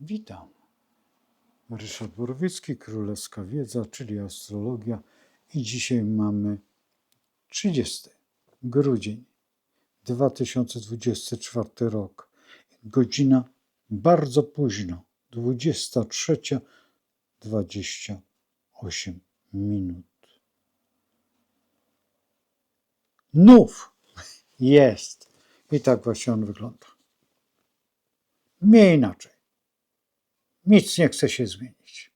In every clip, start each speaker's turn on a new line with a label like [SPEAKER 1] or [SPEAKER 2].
[SPEAKER 1] Witam. Ryszard Borowiecki, Królewska Wiedza, czyli astrologia. I dzisiaj mamy 30 grudzień 2024 rok. Godzina bardzo późno, 23:28 minut. Nów jest. I tak właśnie on wygląda. Nie inaczej. Nic nie chce się zmienić.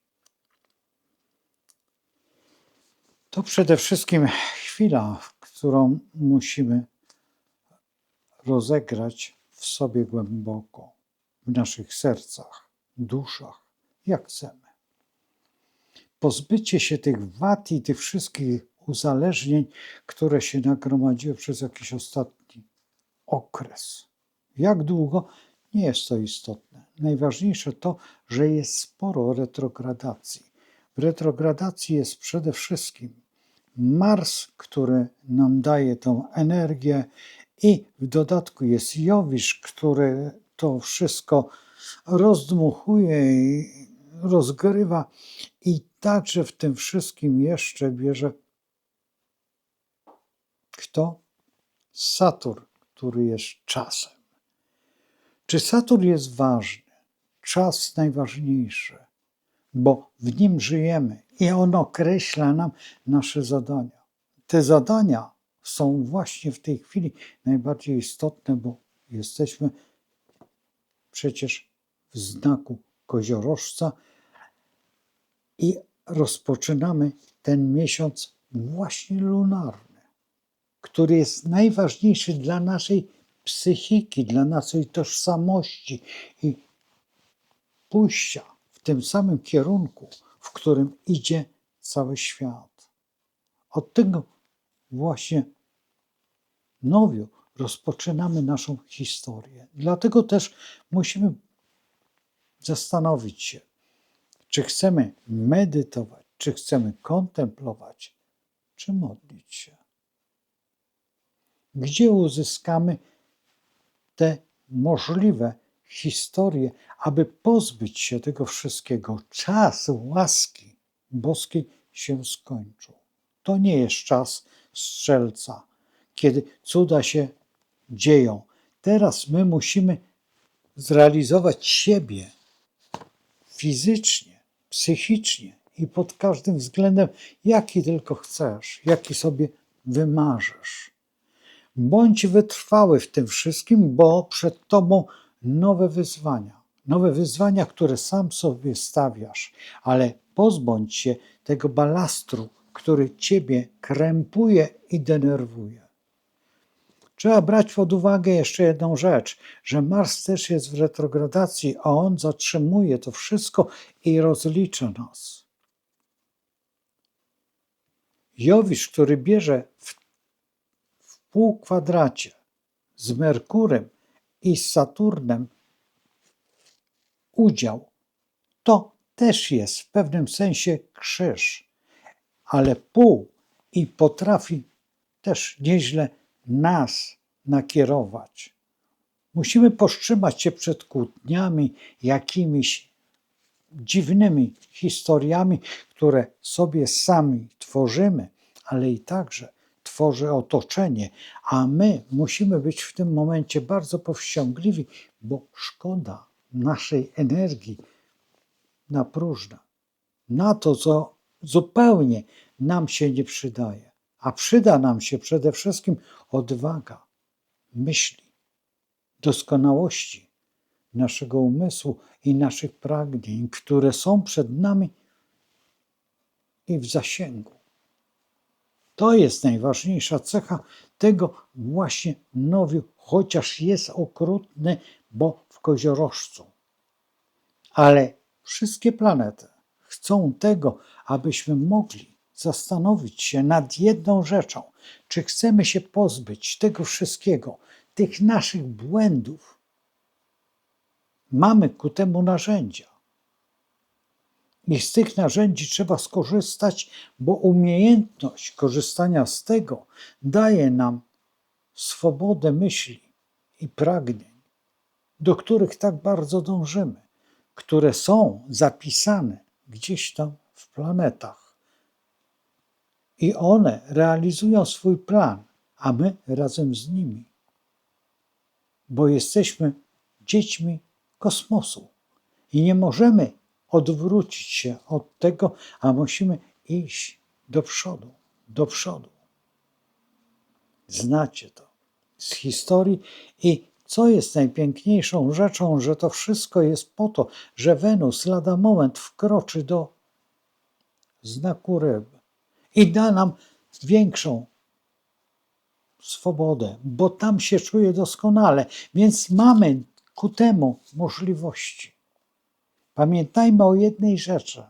[SPEAKER 1] To przede wszystkim chwila, którą musimy rozegrać w sobie głęboko, w naszych sercach, duszach, jak chcemy. Pozbycie się tych wad i tych wszystkich uzależnień, które się nagromadziły przez jakiś ostatni okres. Jak długo? Nie jest to istotne. Najważniejsze to, że jest sporo retrogradacji. W retrogradacji jest przede wszystkim Mars, który nam daje tą energię, i w dodatku jest Jowisz, który to wszystko rozdmuchuje i rozgrywa, i także w tym wszystkim jeszcze bierze kto? Saturn, który jest czasem. Czy Saturn jest ważny? Czas najważniejszy, bo w nim żyjemy i on określa nam nasze zadania. Te zadania są właśnie w tej chwili najbardziej istotne, bo jesteśmy przecież w znaku koziorożca i rozpoczynamy ten miesiąc właśnie lunarny, który jest najważniejszy dla naszej psychiki, dla naszej tożsamości i pójścia w tym samym kierunku, w którym idzie cały świat. Od tego właśnie nowiu rozpoczynamy naszą historię. Dlatego też musimy zastanowić się, czy chcemy medytować, czy chcemy kontemplować, czy modlić się. Gdzie uzyskamy te możliwe historie, aby pozbyć się tego wszystkiego? Czas łaski boskiej się skończył. To nie jest czas strzelca, kiedy cuda się dzieją. Teraz my musimy zrealizować siebie fizycznie, psychicznie i pod każdym względem, jaki tylko chcesz, jaki sobie wymarzysz. Bądź wytrwały w tym wszystkim, bo przed tobą nowe wyzwania, które sam sobie stawiasz, ale pozbądź się tego balastru, który ciebie krępuje i denerwuje. Trzeba brać pod uwagę jeszcze jedną rzecz, że Mars też jest w retrogradacji, a on zatrzymuje to wszystko i rozlicza nas. Jowisz, który bierze w półkwadracie z Merkurem i z Saturnem udział, to też jest w pewnym sensie krzyż, ale pół i potrafi też nieźle nas nakierować. Musimy powstrzymać się przed kłótniami, jakimiś dziwnymi historiami, które sobie sami tworzymy, ale i także tworzy otoczenie, a my musimy być w tym momencie bardzo powściągliwi, bo szkoda naszej energii na próżno, na to, co zupełnie nam się nie przydaje. A przyda nam się przede wszystkim odwaga myśli, doskonałości naszego umysłu i naszych pragnień, które są przed nami i w zasięgu. To jest najważniejsza cecha tego właśnie nowiu, chociaż jest okrutny, bo w koziorożcu. Ale wszystkie planety chcą tego, abyśmy mogli zastanowić się nad jedną rzeczą. Czy chcemy się pozbyć tego wszystkiego, tych naszych błędów? Mamy ku temu narzędzia. I z tych narzędzi trzeba skorzystać, bo umiejętność korzystania z tego daje nam swobodę myśli i pragnień, do których tak bardzo dążymy. które są zapisane gdzieś tam w planetach. I one realizują swój plan, a my razem z nimi. Bo jesteśmy dziećmi kosmosu i nie możemy odwrócić się od tego, a musimy iść do przodu, do przodu. Znacie to z historii i co jest najpiękniejszą rzeczą, że to wszystko jest po to, że Wenus lada moment wkroczy do znaku ryb i da nam większą swobodę, bo tam się czuje doskonale, więc mamy ku temu możliwości. Pamiętajmy o jednej rzeczy,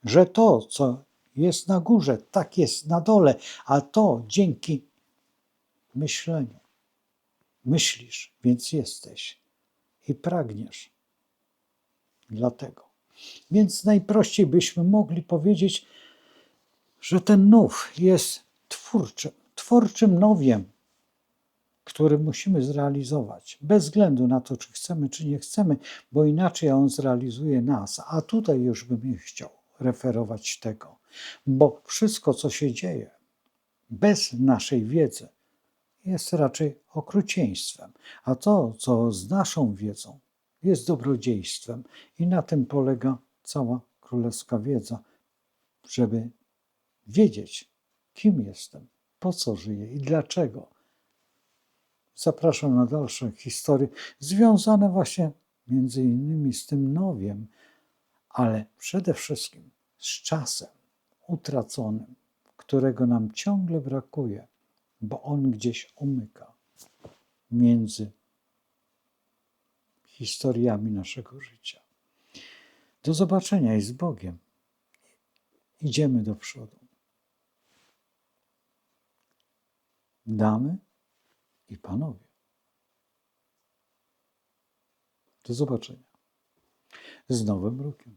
[SPEAKER 1] że to, co jest na górze, tak jest na dole, a to dzięki myśleniu. Myślisz, więc jesteś i pragniesz. Dlatego. Więc najprościej byśmy mogli powiedzieć, że ten nów jest twórczym nowiem, który musimy zrealizować, bez względu na to, czy chcemy, czy nie chcemy, bo inaczej on zrealizuje nas. A tutaj już bym nie chciał referować tego, bo wszystko, co się dzieje bez naszej wiedzy, jest raczej okrucieństwem, a to, co z naszą wiedzą, jest dobrodziejstwem i na tym polega cała królewska wiedza, żeby wiedzieć, kim jestem, po co żyję i dlaczego. Zapraszam na dalsze historie związane właśnie między innymi z tym nowiem, ale przede wszystkim z czasem utraconym, którego nam ciągle brakuje, bo on gdzieś umyka między historiami naszego życia. Do zobaczenia i z Bogiem. Idziemy do przodu. Damy i panowie. Do zobaczenia. Z Nowym Rokiem.